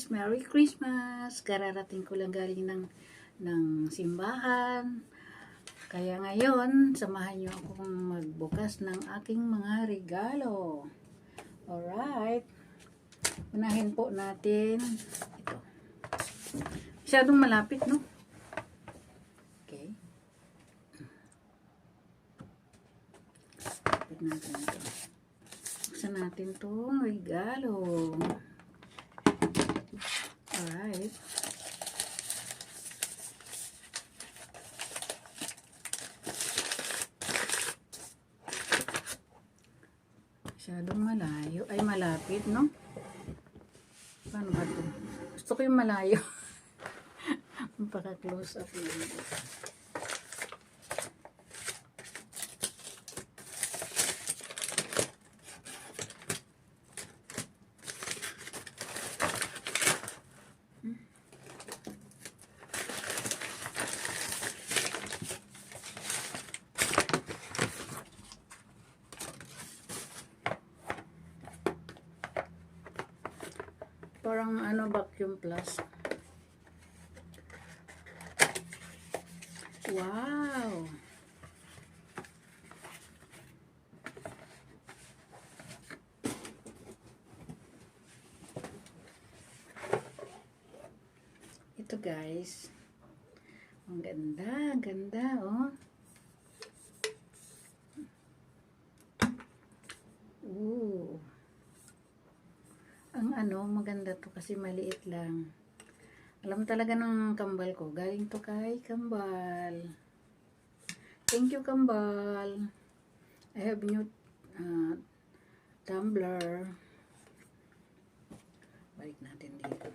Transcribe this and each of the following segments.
Merry Christmas! Kararating ko lang galing ng simbahan. Kaya ngayon, samahan niyo akong magbukas ng aking mga regalo. Alright. Unahin po natin ito. Masyadong malapit, no? Okay. Lapit natin ito. Buksan natin itong regalo. Alright. Masyadong malayo. Ay, malapit, no? Paano ba ito? Gusto ko yung malayo. Magpaka-close up yun. Parang ano, vacuum plus. Wow! Ito guys. Ang ganda, ganda oh. Ooh. Ang ano, maganda to kasi maliit lang. Alam talaga ng kambal ko. Galing to kay kambal. Thank you, kambal. I have new tumbler. Balik natin dito.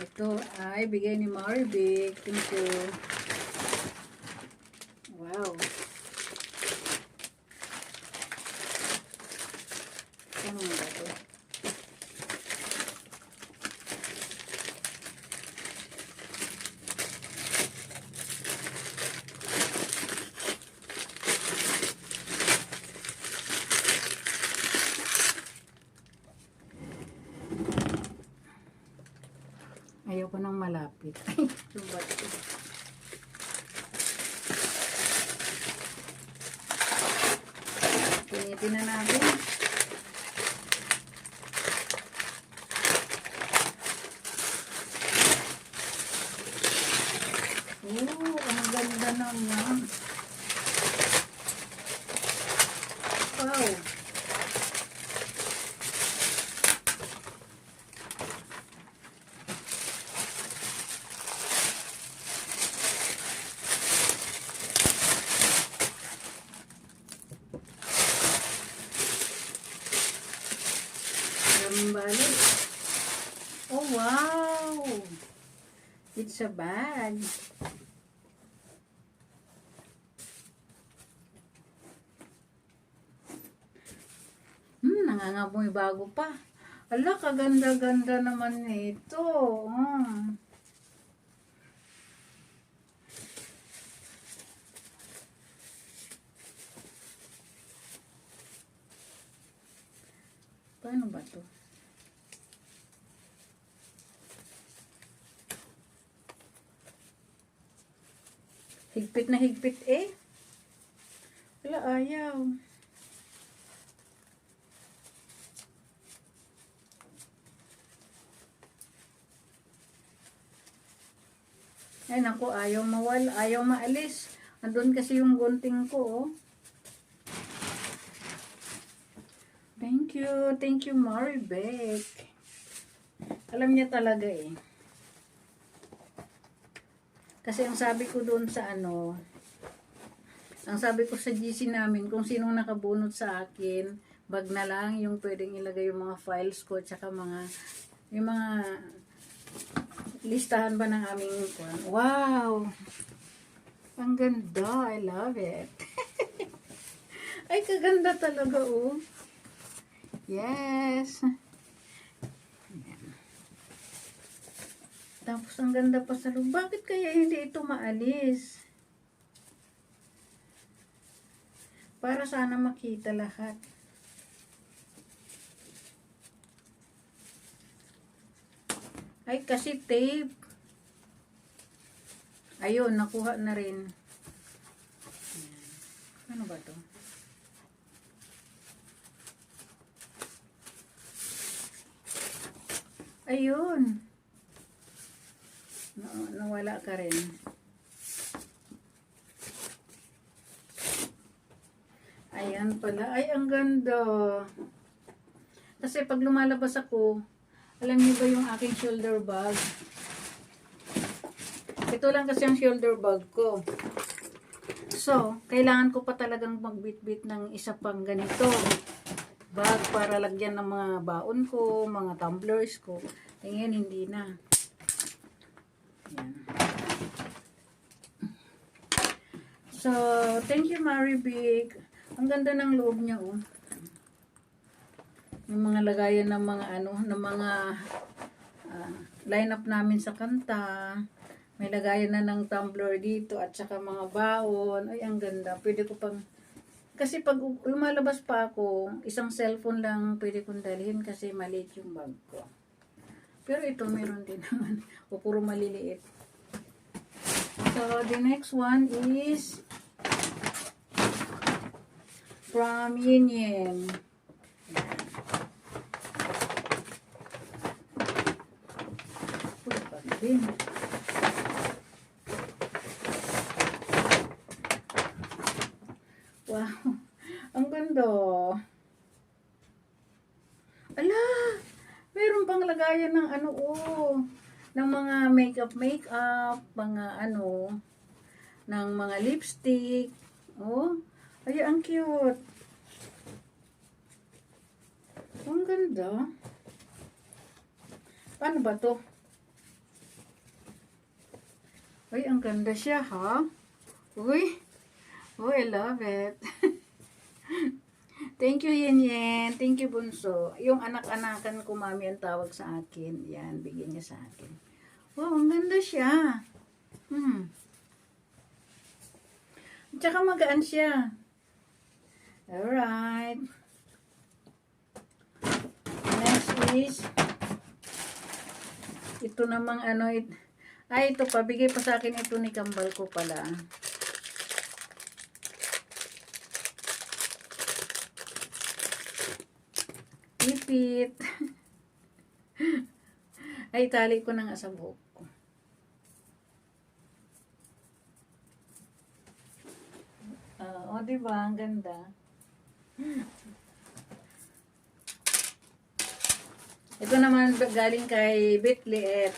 Ito ay bigay ni Maribig. Thank you. Wow. Ano ba ito? Ayoko nang malapit. Subat ito. Pinitin na natin. Ang ganda naman. Wow. Balik. Oh, wow! It's a bag. Nangangamoy bago pa. Ala, kaganda-ganda naman ito. Paano ba to? Higpit na higpit eh. Wala, ayaw. Ay naku, ayaw mawala, ayaw maalis. Andun kasi yung gunting ko, oh. Thank you Maribek. Alam niya talaga eh. Kasi ang sabi ko doon sa ano, Ang sabi ko sa GC namin, kung sinong nakabunot sa akin, bag na lang yung pwedeng ilagay yung mga files ko, tsaka yung mga listahan ba ng aming kwan. Wow! Ang ganda. I love it. Ay, kaganda talaga, oh. Yes. Tapos, ang ganda pa sa loob. Bakit kaya hindi ito maalis? Para sana makita lahat. Ay, kasi tape. Ayun, nakuha na rin. Ano ba to? Ayun. Nawala ka rin. Ayan pala. Ay, ang ganda. Kasi pag lumalabas ako, alam niyo ba yung aking shoulder bag? Ito lang kasi ang shoulder bag ko. So, kailangan ko pa talagang magbitbit ng isa pang ganito bag para lagyan ng mga baon ko, mga tumblers ko. Ngayon, hindi na. Ayan. So, thank you, Maribig. Ang ganda ng loob niya, oh. Yung mga lagayan ng mga ng mga lineup namin sa kanta. May lagayan na ng tumbler dito at saka mga baon. Ay, ang ganda. Pwede ko pang kasi pag lumalabas pa ako, isang cellphone lang pwede kong dalhin kasi maliit yung bag ko. Pero ito meron din naman. O puro maliliit. So, the next one is from Yin Yin. Din. Wow. Ang ganda. Ala, meron pang lagayan ng ng mga makeup, mga ng mga lipstick. Oh, ay, ang cute. Ang ganda. Paano ba to? Ay, ang ganda siya, ha? Uy. Oh, I love it. Thank you, Yen Yen. Thank you, Bunso. Yung anak-anakan ko, mami, ang tawag sa akin. Yan, bigyan niya sa akin. Wow, ang ganda siya. Tsaka magaan siya. Alright. Next is, ito namang ay, ito pa. Bigay pa sa akin ito ni kambal ko pala. Ipit. Ay, tali ko na nga sa buhok ko. O, diba? Ang ganda. Ito naman galing kay Bitliet.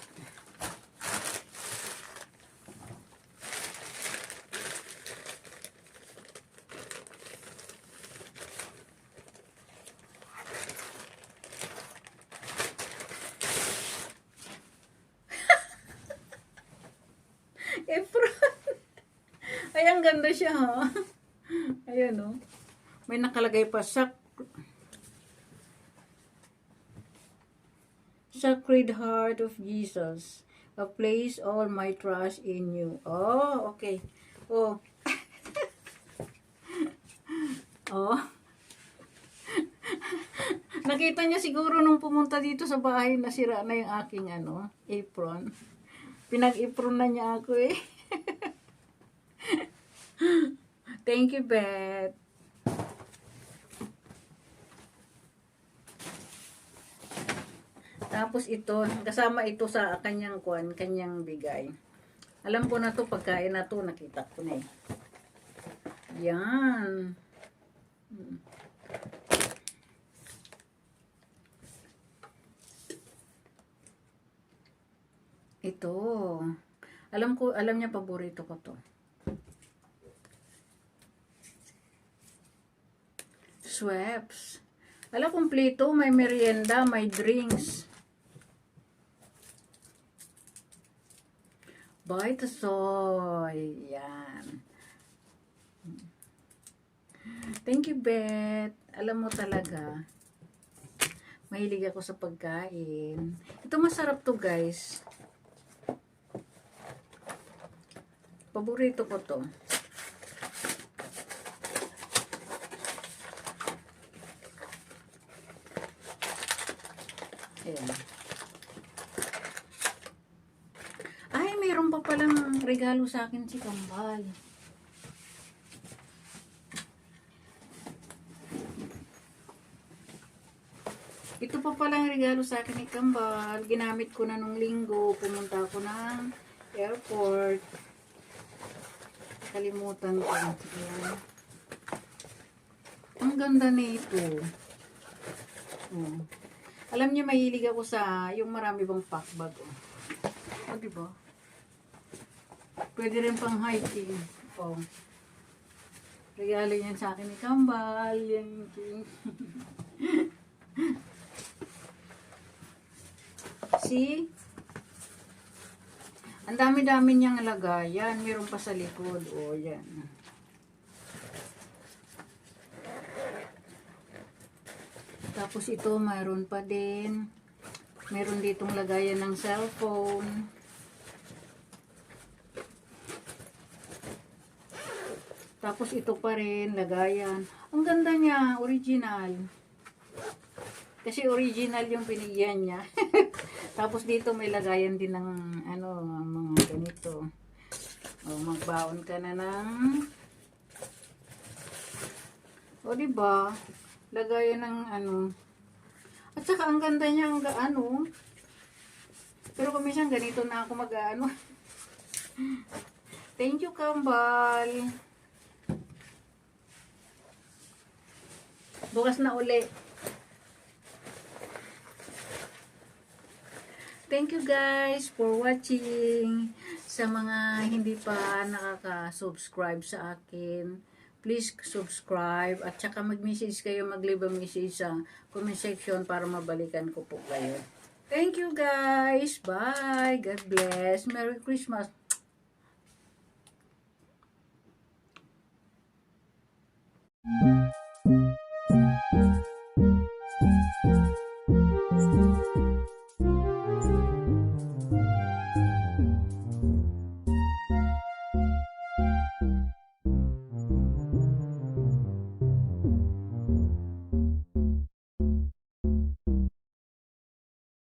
Efron. Ay, ang ganda siya, ha? Ayan, oh. May nakalagay pa, Sacred Heart of Jesus, I place all my trust in you. Oh, okay. Oh. Oh. Nakita niya siguro nung pumunta dito sa bahay, nasira na yung aking apron. Pinag-apron na niya ako, eh. Thank you, Beth. Tapos ito, kasama ito sa kanyang bigay. Alam ko na to, pagkain na to, nakita ko na, eh. Yan. Ito. Alam niya, paborito ko to. Schweppes. Ala, kumpleto. May merienda, may drinks. Vitasoy. Yan. Thank you, Beth. Alam mo talaga, mahilig ako sa pagkain. Ito masarap to, guys. Paborito ko to. Ayan. Ay, mayroon pa palang regalo sa akin si Kambal. Ito pa palang regalo sa akin ni Kambal. Ginamit ko na nung linggo. Pumunta ako ng airport. Kalimutan ko. Ayan. Ang ganda nito. Alam niyo, mahilig ako sa yung marami bang packbag. Diba? Pwede rin pang hiking. Regalo yan sa akin ni Kambal. Yan. See? Ang dami-dami niyang lagayan. Meron pa sa likod. Yan. Tapos ito, mayroon pa din. Meron ditong lagayan ng cellphone. Tapos ito pa rin, lagayan. Ang ganda niya, original. Kasi original yung binigyan niya. Tapos dito may lagayan din ng mga ganito. Magbaon ka na ng diba? Lagayan ng At saka ang ganda niya Pero kung minsan ganito na ako Thank you, Kambal. Bukas na uli. Thank you guys for watching. Sa mga hindi pa nakaka-subscribe sa akin, please subscribe at saka mag-message kayo, mag-leave a message sa comment section para mabalikan ko po kayo. Thank you guys. Bye. God bless. Merry Christmas.